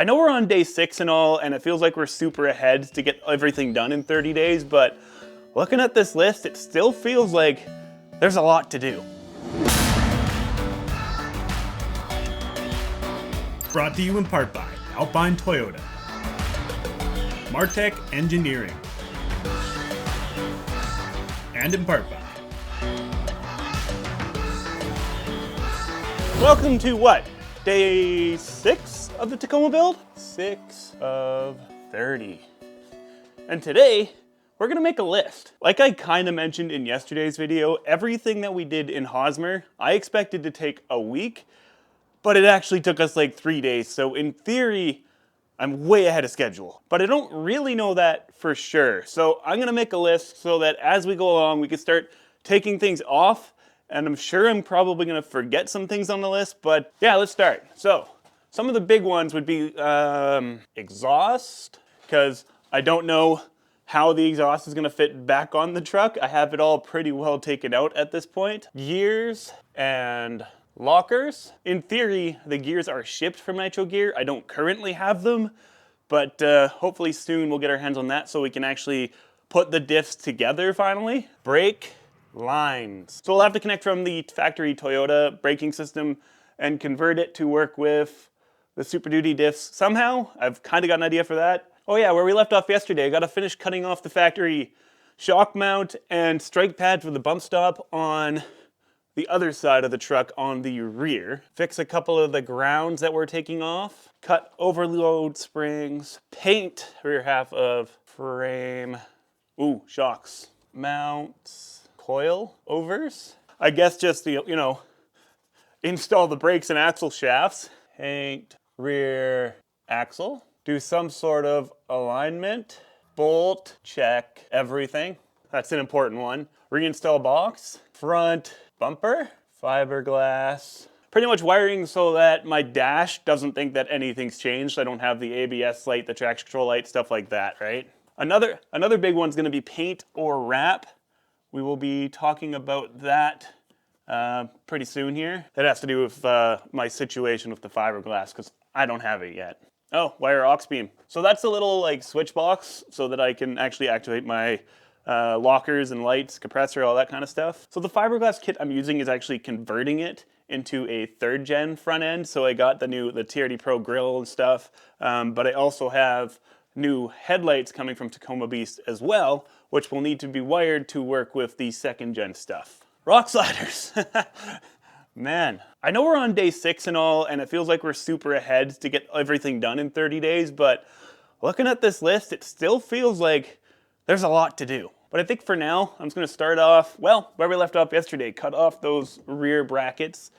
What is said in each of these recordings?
I know we're on day 6 and all, and it feels like we're super ahead to get everything done in 30 days, but looking at this list, it still feels like there's a lot to do. Brought to you in part by Alpine Toyota, Martech Engineering, and in part by... Welcome to what? Day 6 of the Tacoma build? 6 of 30. And today, we're gonna make a list. Like I kind of mentioned in yesterday's video, everything that we did in Hosmer, I expected to take a week, but it actually took us like 3 days. So in theory, I'm way ahead of schedule, but I don't really know that for sure. So I'm gonna make a list so that as we go along, we can start taking things off. And I'm sure I'm probably gonna forget some things on the list, but yeah, let's start. So, some of the big ones would be exhaust, because I don't know how the exhaust is gonna fit back on the truck. I have it all pretty well taken out at this point. Gears and lockers. In theory, the gears are shipped from Nitro Gear. I don't currently have them, but hopefully soon we'll get our hands on that so we can actually put the diffs together finally. Brake lines. So we'll have to connect from the factory Toyota braking system and convert it to work with the Super Duty diffs somehow. I've kind of got an idea for that. Oh yeah, where we left off yesterday, I got to finish cutting off the factory shock mount and strike pad for the bump stop on the other side of the truck on the rear. Fix a couple of the grounds that we're taking off. Cut overload springs. Paint rear half of frame. Ooh, shocks. Mounts. Coil overs. I guess just, install the brakes and axle shafts. Paint rear axle. Do some sort of alignment. Bolt, check everything. That's an important one. Reinstall box. Front bumper. Fiberglass. Pretty much wiring so that my dash doesn't think that anything's changed. I don't have the ABS light, the traction control light, stuff like that, right? Another big one's gonna be paint or wrap. We will be talking about that pretty soon here. That has to do with my situation with the fiberglass because I don't have it yet. Oh, wire aux beam. So that's a little switch box so that I can actually activate my lockers and lights, compressor, all that kind of stuff. So the fiberglass kit I'm using is actually converting it into a 3rd gen front end. So I got the TRD Pro grill and stuff, but I also have new headlights coming from Tacoma Beast as well, which will need to be wired to work with the 2nd gen stuff. Rock sliders. Man, I know we're on day 6 and all, and it feels like we're super ahead to get everything done in 30 days, but looking at this list, it still feels like there's a lot to do. But I think for now, I'm just gonna start off, well, where we left off yesterday, cut off those rear brackets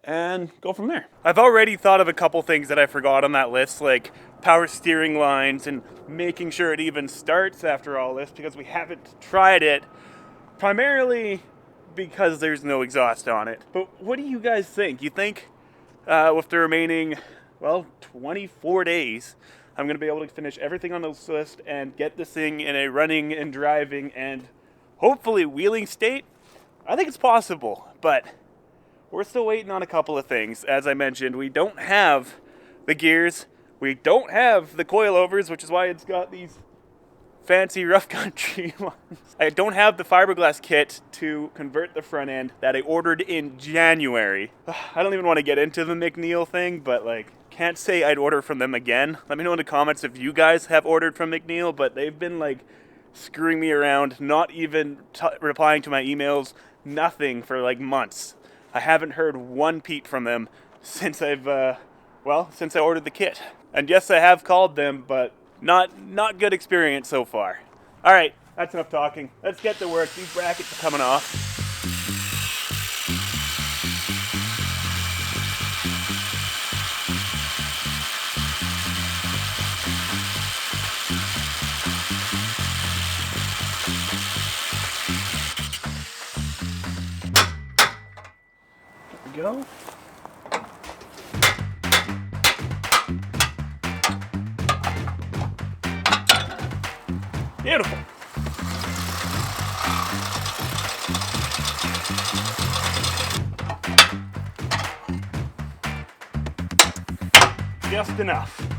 and go from there. I've already thought of a couple things that I forgot on that list, like power steering lines and making sure it even starts after all this because we haven't tried it, primarily because there's no exhaust on it. But what do you guys think? You think with the remaining, 24 days, I'm gonna be able to finish everything on this list and get this thing in a running and driving and hopefully wheeling state? I think it's possible, but we're still waiting on a couple of things. As I mentioned, we don't have the gears, we don't have the coilovers, which is why it's got these fancy rough country ones. I don't have the fiberglass kit to convert the front end that I ordered in January. I don't even want to get into the McNeil thing, but can't say I'd order from them again. Let me know in the comments if you guys have ordered from McNeil, but they've been screwing me around, not even replying to my emails, nothing for months. I haven't heard one peep from them since since I ordered the kit. And yes, I have called them, but not good experience so far. All right, that's enough talking. Let's get to work. These brackets are coming off. There we go. Beautiful. Just enough.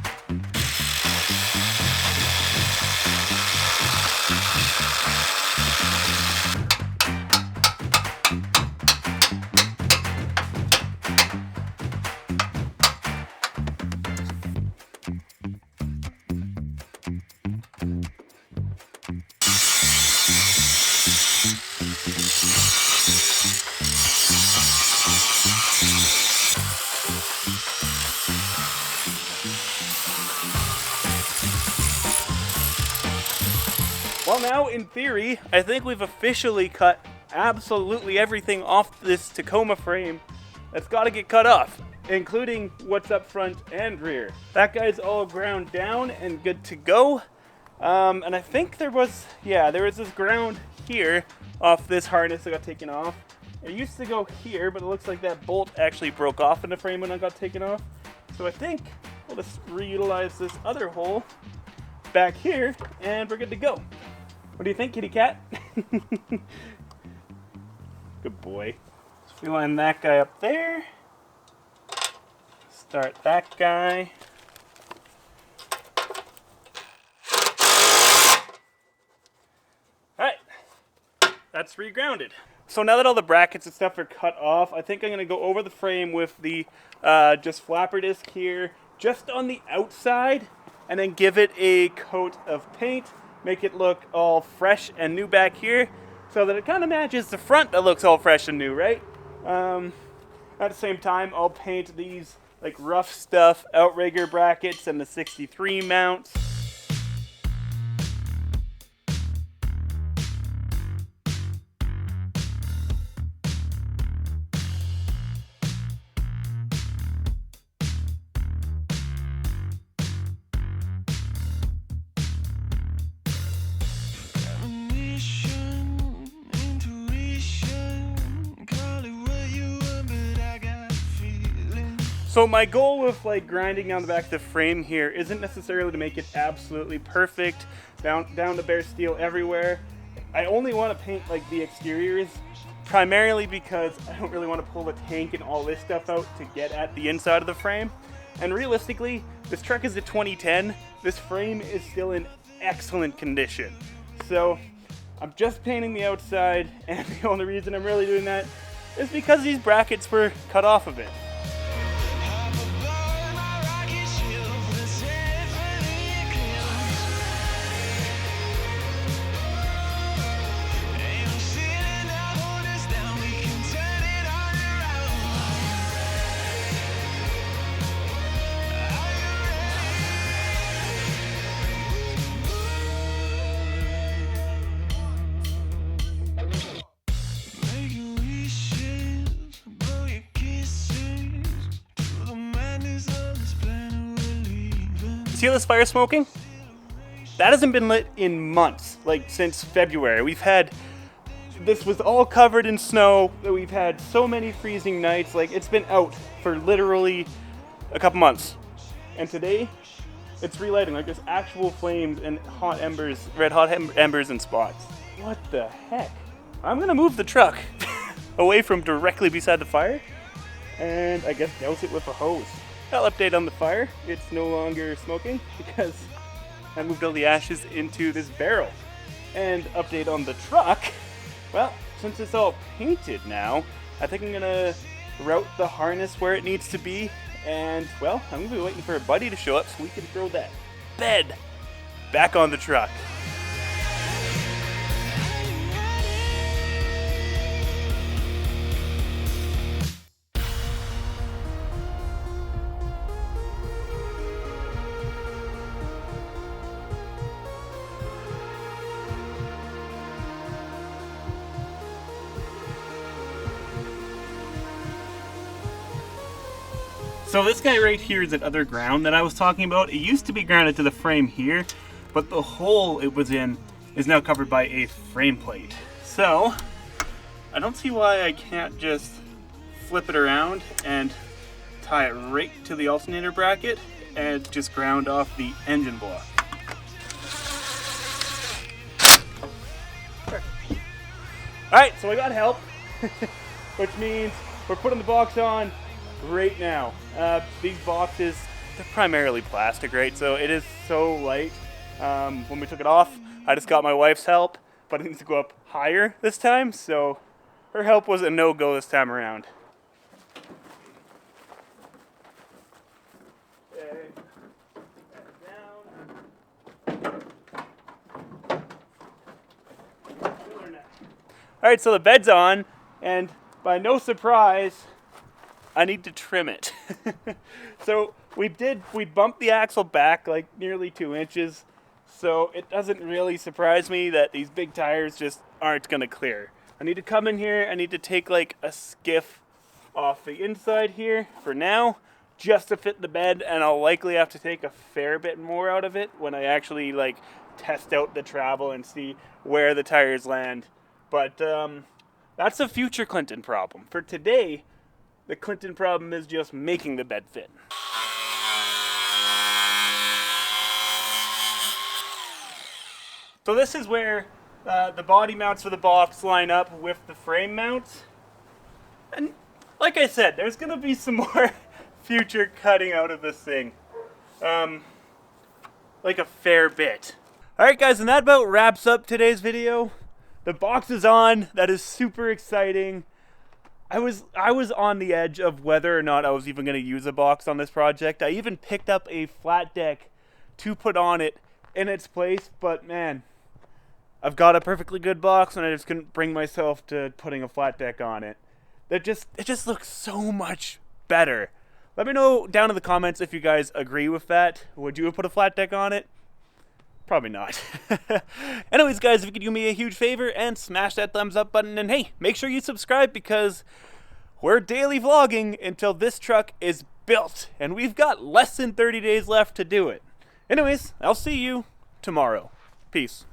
Well, now in theory, I think we've officially cut absolutely everything off this Tacoma frame that's got to get cut off, including what's up front and rear. That guy's all ground down and good to go. And I think there was this ground here off this harness that got taken off. It used to go here, but it looks like that bolt actually broke off in the frame when it got taken off. So I think we'll just reutilize this other hole back here and we're good to go. What do you think, kitty cat? Good boy. So we line that guy up there. Start that guy. Alright, that's regrounded. So now that all the brackets and stuff are cut off, I think I'm going to go over the frame with the just flapper disc here, just on the outside, and then give it a coat of paint, make it look all fresh and new back here, so that it kind of matches the front that looks all fresh and new, right? At the same time, I'll paint these like rough stuff outrigger brackets and the 63 mounts. So my goal with like grinding down the back of the frame here isn't necessarily to make it absolutely perfect, down to bare steel everywhere. I only want to paint like the exteriors, primarily because I don't really want to pull the tank and all this stuff out to get at the inside of the frame. And realistically, this truck is a 2010. This frame is still in excellent condition. So I'm just painting the outside, and the only reason I'm really doing that is because these brackets were cut off of it. See how this fire smoking? That hasn't been lit in months, like since February. This was all covered in snow. We've had so many freezing nights. Like, it's been out for literally a couple months. And today, it's relighting. Like, there's actual flames and hot embers, red hot embers and spots. What the heck? I'm gonna move the truck away from directly beside the fire and I guess douse it with a hose. I'll update on the fire. It's no longer smoking because I moved all the ashes into this barrel. And update on the truck. Well, since it's all painted now, I think I'm gonna route the harness where it needs to be. And well, I'm gonna be waiting for a buddy to show up so we can throw that bed back on the truck. So this guy right here is that other ground that I was talking about. It used to be grounded to the frame here, but the hole it was in is now covered by a frame plate. So I don't see why I can't just flip it around and tie it right to the alternator bracket and just ground off the engine block. Alright, so I got help, which means we're putting the box on right now. These boxes, they're primarily plastic, right? So it is so light. When we took it off, I just got my wife's help, but it needs to go up higher this time, so her help was a no-go this time around. Okay. Alright, so the bed's on, and by no surprise, I need to trim it. So we bumped the axle back like nearly 2 inches So it doesn't really surprise me that these big tires just aren't gonna clear. I need to come in here, I need to take like a skiff off the inside here for now, just to fit the bed, and I'll likely have to take a fair bit more out of it when I actually like test out the travel and see where the tires land. But that's a future Clinton problem. For today, the Clinton problem is just making the bed fit. So this is where the body mounts for the box line up with the frame mounts. And like I said, there's going to be some more future cutting out of this thing. Like a fair bit. Alright guys, and that about wraps up today's video. The box is on. That is super exciting. I was on the edge of whether or not I was even going to use a box on this project. I even picked up a flat deck to put on it in its place, but man, I've got a perfectly good box and I just couldn't bring myself to putting a flat deck on it. It just looks so much better. Let me know down in the comments if you guys agree with that. Would you have put a flat deck on it? Probably not. Anyways, guys, if you could do me a huge favor and smash that thumbs up button, and hey, make sure you subscribe because we're daily vlogging until this truck is built, and we've got less than 30 days left to do it. Anyways, I'll see you tomorrow. Peace.